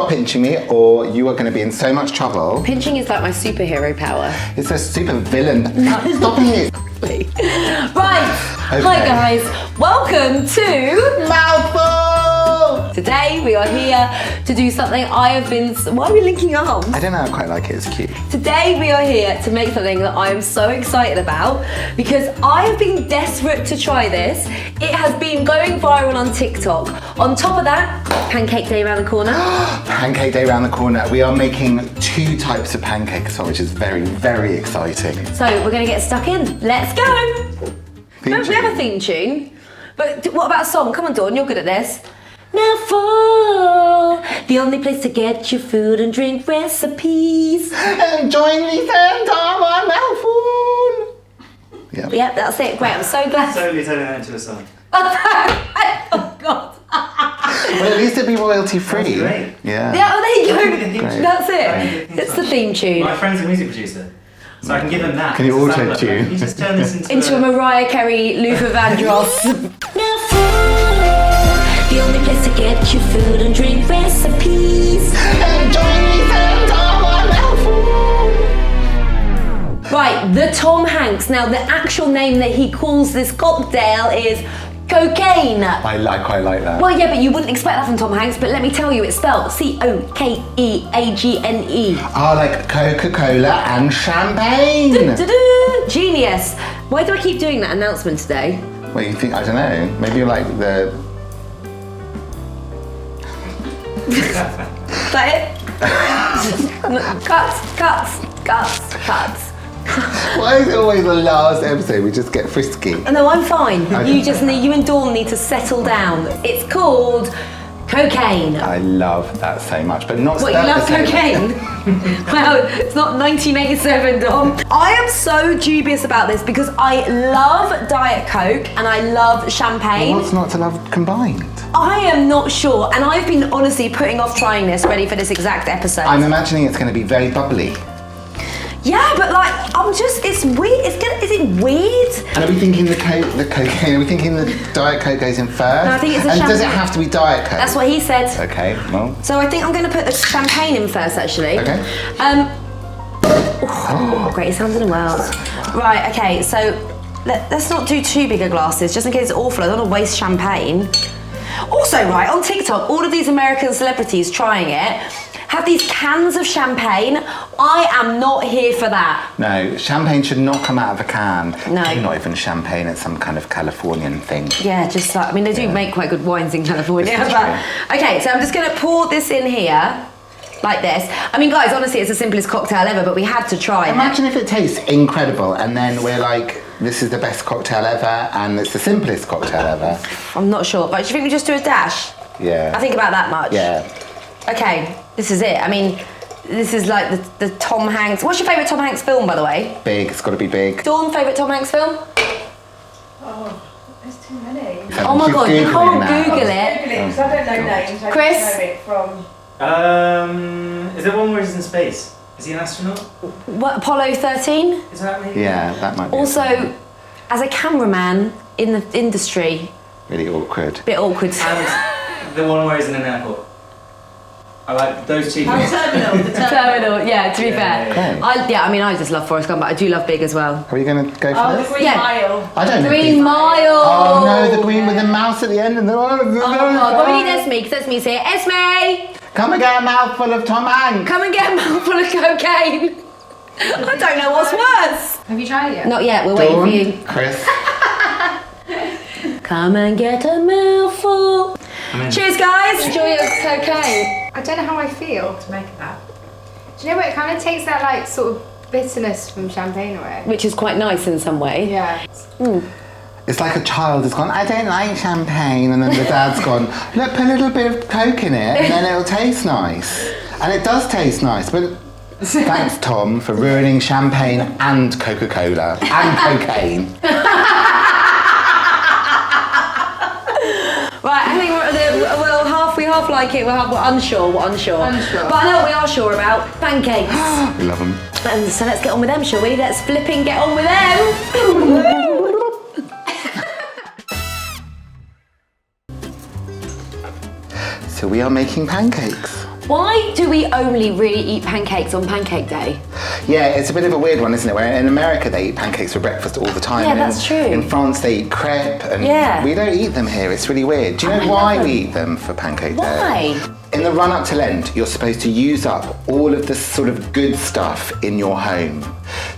stop pinching me or you are going to be in so much trouble. Pinching is like my superhero power. It's a super villain. Stop it. Right, Okay. Hi guys, welcome to Mouthfull! Today we are here to do something I have been, why are we linking arms? I don't know, I quite like it, it's cute. Today we are here to make something that I am so excited about because I have been desperate to try this. It has been going viral on TikTok. On top of that, Pancake Day around the corner. Pancake Day around the corner. We are making 2 types of pancakes, which is very, very exciting. So we're gonna get stuck in. Let's go! Don't we have a theme tune? But what about a song? Come on, Dawn, you're good at this. Mouthfull, the only place to get your food and drink recipes. And join me sometime on Mouthfull. Yep, that's it. Great, I'm so glad. Totally turning that into a song. Oh, God. Well, at least it'd be royalty free. That's great. Yeah. Yeah, oh, there you go. Great. That's it. It's the theme tune. My friend's a music producer, so I can give him that. Can you It's a auto sample. tune? Can you just turn this Into a Mariah Carey, Luther Vandross. The only place to get your food and drink recipes. And join me sometime on Mouthfull. Right, the Tom Hanks. Now, the actual name that he calls this cocktail is cocaine. I quite like that. Well, yeah, but you wouldn't expect that from Tom Hanks, but let me tell you, it's spelled C-O-K-E-A-G-N-E. Oh, like Coca-Cola and champagne. Du-du-du. Genius. Why do I keep doing that announcement today? Well, you think, I don't know, maybe you're like the... Is that it? Cuts. Why is it always the last episode we just get frisky? No, I'm fine. Okay. You and Dawn need to settle down. It's called cocaine. I love that so much, but not What, you spelled love the same. cocaine? Well, it's not 1987, Dom. I am so dubious about this because I love Diet Coke and I love champagne. What's not to love combined? I am not sure, and I've been honestly putting off trying this, ready for this exact episode. I'm imagining it's going to be very bubbly. Yeah, but like, it's weird. Is it weird? And are we thinking the cocaine, are we thinking the Diet Coke goes in first? No, I think it's a And does it champagne. have to be Diet Coke? That's what he said. Okay, well. So I think I'm going to put the champagne in first, actually. Okay. Oh, greatest sounds in the world. Right, okay, so let's not do too big of glasses, just in case it's awful. I don't want to waste champagne. Also, right, on TikTok, all of these American celebrities trying it have these cans of champagne. I am not here for that. No, champagne should not come out of a can. No. Not even champagne, it's some kind of Californian thing. Yeah, just like, I mean, they do make quite good wines in California. This is But, okay, so I'm just gonna pour this in here, like this. I mean, guys, honestly, it's the simplest cocktail ever, but we had to try it. Imagine if it tastes incredible and then we're like, this is the best cocktail ever and it's the simplest cocktail ever. I'm not sure, but do you think we just do a dash? Yeah. I think about that much. Yeah. Okay, this is it. I mean, this is like the Tom Hanks. What's your favourite Tom Hanks film, by the way? Big, it's got to be big. Favourite Tom Hanks film? Oh, there's too many. Oh my She's God, you Googling can't now. Google Google it. it, because I don't know names. I Chris? just know it from... Is there one where he's in space? Is he an astronaut? What, Apollo 13? Is that maybe? Yeah, that might be. Also, as a cameraman in the industry, Really awkward. bit awkward. And the one where he's in an airport. I like those two things. Terminal, the Terminal, yeah, to be fair. Okay. I mean, I just love Forrest Gump, but I do love Big as well. Are we going to go for Oh, the this? Green Yeah. Mile. I don't know. Green Mile! Oh no, the green with the mouse at the end and the... Oh Oh God, well, we need Esme, because Esme's here. Esme! Come and get a mouthful of Tom Hanks. Come and get a mouthful of cocaine. I don't know what's worse. Have you tried it yet? Not yet, we're waiting for you. Chris. Come and get a mouthful. in. Cheers, guys. Enjoy your cocaine. I don't know how I feel to make that. Do you know what? It kind of takes that like sort of bitterness from champagne away. Which is quite nice in some way. Yeah. It's like a child has gone, I don't like champagne, and then the dad's gone, look, put a little bit of Coke in it, and then it'll taste nice. And it does taste nice, but thanks, Tom, for ruining champagne and Coca-Cola and cocaine. Right, I think we half like it, we're unsure. Unsure. But I know what we are sure about, pancakes. We love them. And so let's get on with them, shall we? Let's flipping get on with them. So we are making pancakes. Why do we only really eat pancakes on Pancake Day? Yeah, it's a bit of a weird one, isn't it? Where in America they eat pancakes for breakfast all the time. Yeah, and that's true. In France they eat crepe, and we don't eat them here. It's really weird. Do you know why we eat them for Pancake Day? Why? In the run up to Lent, you're supposed to use up all of the sort of good stuff in your home.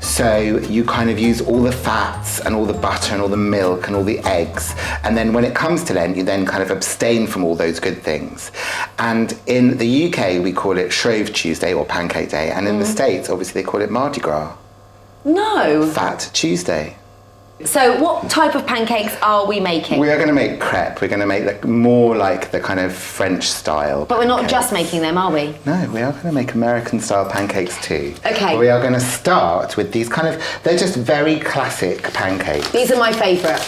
So you kind of use all the fats and all the butter and all the milk and all the eggs. And then when it comes to Lent, you then kind of abstain from all those good things. And in the UK, we call it Shrove Tuesday or Pancake Day. And in the States, obviously, they call it Mardi Gras. No. Fat Tuesday. So what type of pancakes are we making? We are going to make crepe. We're going to make more like the kind of French style. But we're not pancakes. just making them, are we? No, we are going to make American style pancakes too. Okay. We are going to start with these they're just very classic pancakes. These are my favourite.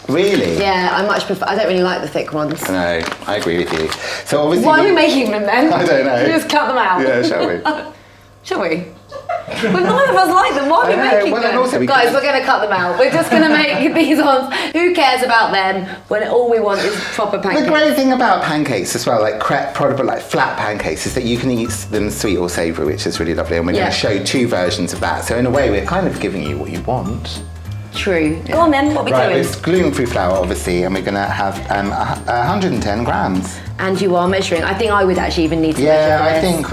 Really? Yeah, I much prefer. I don't really like the thick ones. No, I agree with you. So obviously. Why are we making them then? I don't know. Should we just cut them out? Yeah, shall we? Shall we? But neither of us like them. Why are we making well, them? and also Guys, we're going to cut them out. We're just going to make these ones. Who cares about them when all we want is proper pancakes? The great thing about pancakes as well, like crepe, proper like flat pancakes, is that you can eat them sweet or savoury, which is really lovely. And we're going to show 2 versions of that. So in a way, we're kind of giving you what you want. True. Go on then, what are we doing? It's gluten-free flour, obviously, and we're going to have 110 grams. And you are measuring. I think I would actually even need to measure Yeah, for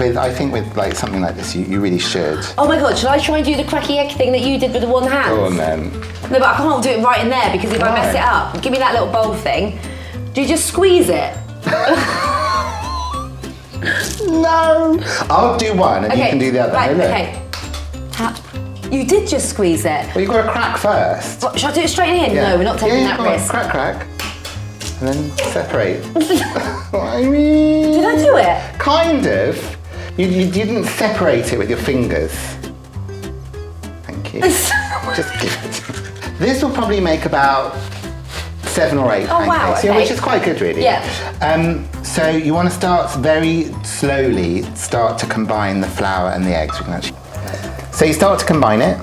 this. I think with like something like this, you really should. Oh my God, should I try and do the cracky egg thing that you did with the one hand? Go on then. No, but I can't do it right in there because if I mess it up, give me that little bowl thing. Do you just squeeze it? No! I'll do one and you can do the other. Right, Hey, look. okay. Tap. You did just squeeze it. Well, you've got to crack first. What, should I do it straight in? Yeah. No, we're not taking that go on, risk. Crack. And then separate. I mean... Did I do it? Kind of. You didn't separate it with your fingers. Thank you. Just give it. This will probably make about 7 or 8 Oh, wow, pancakes, okay. which is quite good, really. Yeah. So you want to start very slowly, to combine the flour and the eggs. We can actually. So you start to combine it,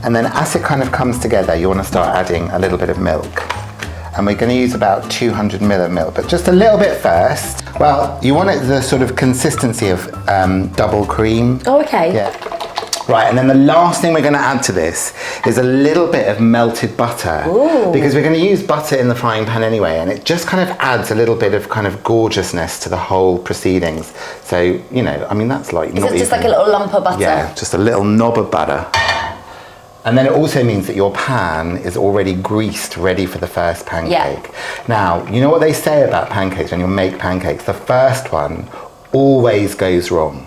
and then as it kind of comes together, you want to start adding a little bit of milk. And we're going to use about 200 ml of milk, but just a little bit first. Well, you want it the sort of consistency of double cream. Oh, okay. Yeah. Right, and then the last thing we're going to add to this is a little bit of melted butter. Ooh. Because we're going to use butter in the frying pan anyway, and it just kind of adds a little bit of kind of gorgeousness to the whole proceedings. So, you know, I mean, that's like... Is it just like a little lump of butter? Yeah, just a little knob of butter. And then it also means that your pan is already greased, ready for the first pancake. Yeah. Now, you know what they say about pancakes when you make pancakes? The first one always goes wrong.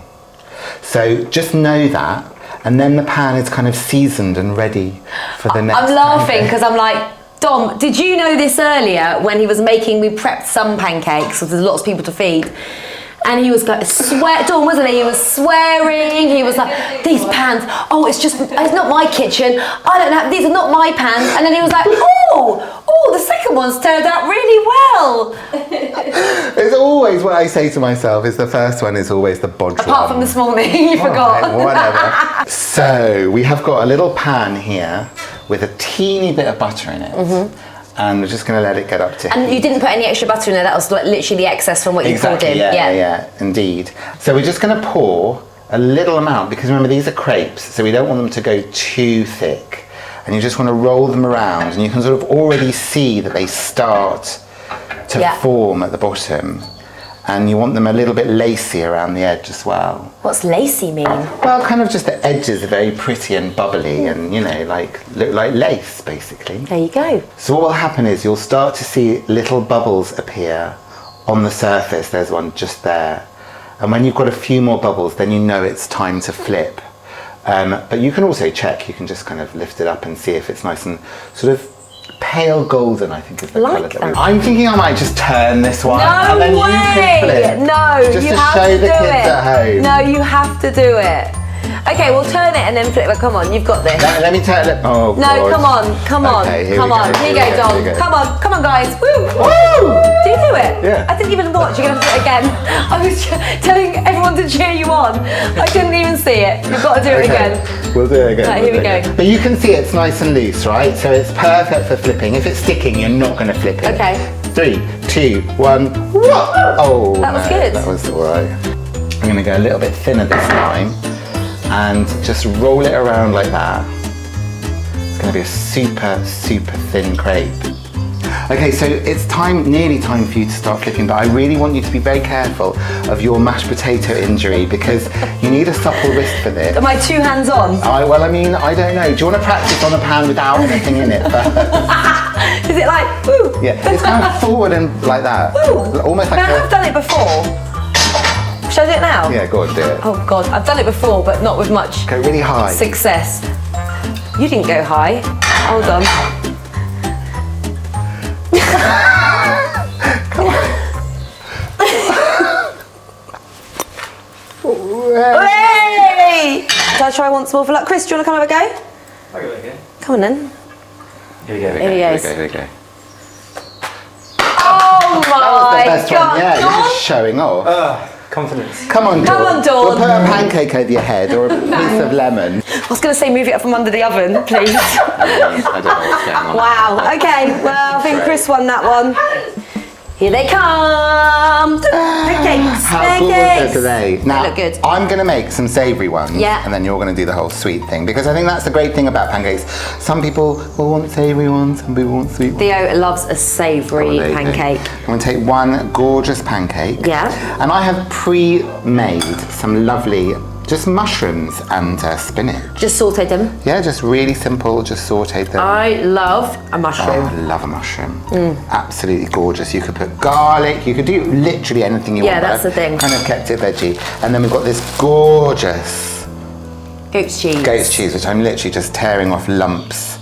So just know that. And then the pan is kind of seasoned and ready for the next I'm laughing pancake. because I'm like, Dom, did you know this earlier when he was making, we prepped some pancakes, so there's lots of people to feed. And he was going Dawn, wasn't he? He was swearing. He was like, these pans, it's not my kitchen. I don't have, these are not my pans. And then he was like, the second one's turned out really well. It's always what I say to myself is the first one is always the bodge one. Apart from this morning, you forgot. Right, whatever. So we have got a little pan here with a teeny bit of butter in it. Mm-hmm. And we're just going to let it get up to And heat. you didn't put any extra butter in there, that was like literally the excess from what you poured in. Yeah, indeed. So we're just going to pour a little amount, because remember these are crepes, so we don't want them to go too thick. And you just want to roll them around, and you can sort of already see that they start to form at the bottom. And you want them a little bit lacy around the edge as well. What's lacy mean? Well, kind of just the edges are very pretty and bubbly and, you know, look like lace, basically. There you go. So what will happen is you'll start to see little bubbles appear on the surface. There's one just there. And when you've got a few more bubbles, then you know it's time to flip. But you can also check. You can just kind of lift it up and see if it's nice and sort of pale golden, I think is the colour that we want. I'm thinking I might just turn this one. No and then way! You can flip. No, just you to have show to the do kids it. at home. No, you have to do it. Okay, we'll turn it and then flip it. Come on, you've got this. Let me turn it. Oh, No, God. come on. Okay, Come on. Here you go, Dom. here we go. Come on, guys. Woo! Woo! Do you do it? Yeah. I didn't even watch. You're gonna have to do it again. I was telling everyone to cheer you on. I couldn't even see it. You've got to do it again. We'll do it again. Right, we'll here we do it go. again. But you can see it's nice and loose, right? So it's perfect for flipping. If it's sticking, you're not going to flip it. Okay. 3, 2, 1. Oh, That was no, good. That was all right. I'm gonna go a little bit thinner this time and just roll it around like that. It's gonna be a super, super thin crepe. Okay, so it's nearly time for you to start flipping, but I really want you to be very careful of your mashed potato injury because you need a supple wrist for this. Am I 2 hands on? Well, I mean, I don't know. Do you want to practice on a pan without anything in it first? Is it like, woo? Yeah, it's kind of forward and like that. Woo. Almost like I've done it before. Should I do it now? Yeah, go on, do it. Oh God, I've done it before, but not with much Go really high. success. You didn't go high. Hold on. Come on. Hey! Shall I try once more for luck? Chris, do you want to come have a go? I'll give it a go. Come on then. Here we go. Here he goes. Here we go. Oh my That was the best God. one, yeah, you're just showing off. Confidence. Come on, Dawn. Come on, Dawn. We'll put a pancake over your head or a piece of lemon. I was going to say move it up from under the oven, please. I don't know what's going on. Wow. Okay. Well, I think Chris won that one. Here they come. Pancakes. How gorgeous are they? Now, look good. I'm going to make some savoury ones, Yeah. and then you're going to do the whole sweet thing, because I think that's the great thing about pancakes. Some people will want savoury ones, some people want sweet ones. Theo loves a savoury There you go. pancake. I'm going to take one gorgeous pancake. Yeah. And I have pre-made some lovely, just mushrooms and spinach. Just sauteed them. Yeah, just really simple, just sauteed them. I love a Oh, mushroom. I love a mushroom. Absolutely gorgeous. You could put garlic, you could do literally anything you want. Yeah, that's but the thing. Kind of kept it veggie. And then we've got this gorgeous Goat's cheese. goat's cheese, which I'm literally just tearing off lumps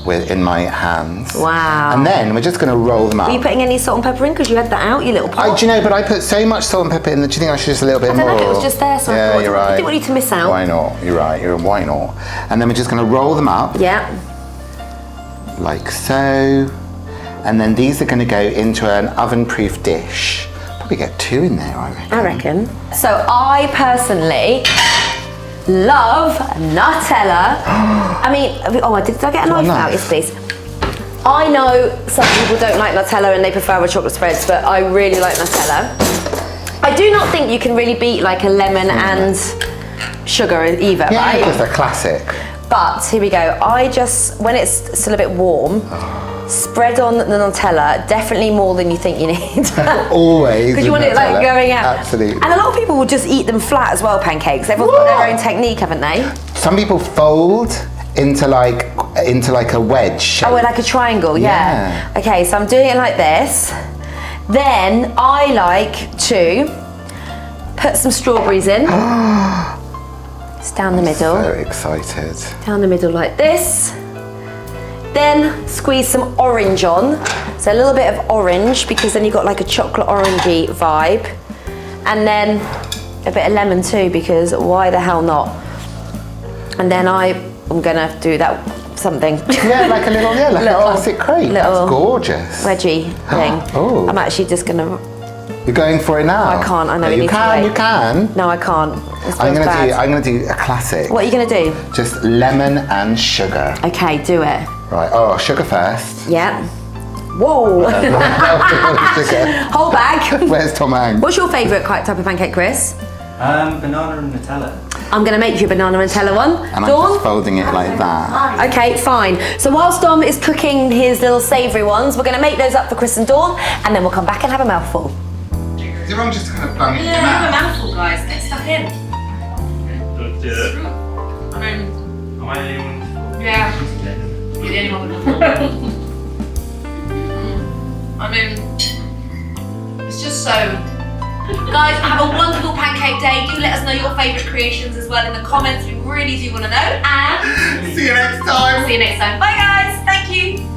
in my hands. Wow. And then we're just going to roll them up. Are you putting any salt and pepper in? Because you had that out, you little pot. Do you know, but I put so much salt and pepper in that, do you think I should just a little bit I don't more? know if it was just there, so I yeah, thought, you're I right. didn't want you to miss out. Why not? You're right. Why not? And then we're just going to roll them up. Yeah. Like so. And then these are going to go into an oven-proof dish. Probably get 2 in there, I reckon. I reckon. So I personally love Nutella. I mean, did I get a knife out? Yes, please. I know some people don't like Nutella and they prefer with chocolate spreads, but I really like Nutella. I do not think you can really beat like a lemon and sugar either, Yeah, right? it's a classic. But here we go. when it's still a bit warm, spread on the Nutella, definitely more than you think you need. Always. Because you with want it like Nutella. going out. Absolutely. And a lot of people will just eat them flat as well, pancakes. Everyone's got their own technique, haven't they? Some people fold into like a wedge shape. Oh, like a triangle, yeah. Okay, so I'm doing it like this. Then I like to put some strawberries in. It's down the middle. So excited. Down the middle like this. Then squeeze some orange on. So a little bit of orange because then you've got like a chocolate orangey vibe. And then a bit of lemon too because why the hell not? And then I'm gonna do that something. Yeah, like a little, a classic crepe. little That's gorgeous. Wedgie thing. Oh. I'm actually just gonna. You're going for it now. I can't. I know. No, we you need to can. wait. You can. No, I can't. I'm gonna do a classic. What are you gonna do? Just lemon and sugar. Okay, do it. Right. Oh, sugar first. Yeah. Whoa. Sugar. Whole bag. Where's Tom Hanks? What's your favourite type of pancake, Chris? Banana and Nutella. I'm going to make you a banana and Nutella one. And I'm Dawn? just folding it like that. Okay, fine. So whilst Dom is cooking his little savoury ones, we're going to make those up for Chris and Dawn, and then we'll come back and have a mouthful. Is everyone just kind of bunging Yeah, have a mouthful, guys. Get stuck in. Let's do it. I mean, Am I the only one? yeah. You're the only one. I mean, it's just so. Guys, have a wonderful pancake day. Do let us know your favourite creations as well in the comments. We really do want to know. And See you next time. see you next time. Bye, guys. Thank you.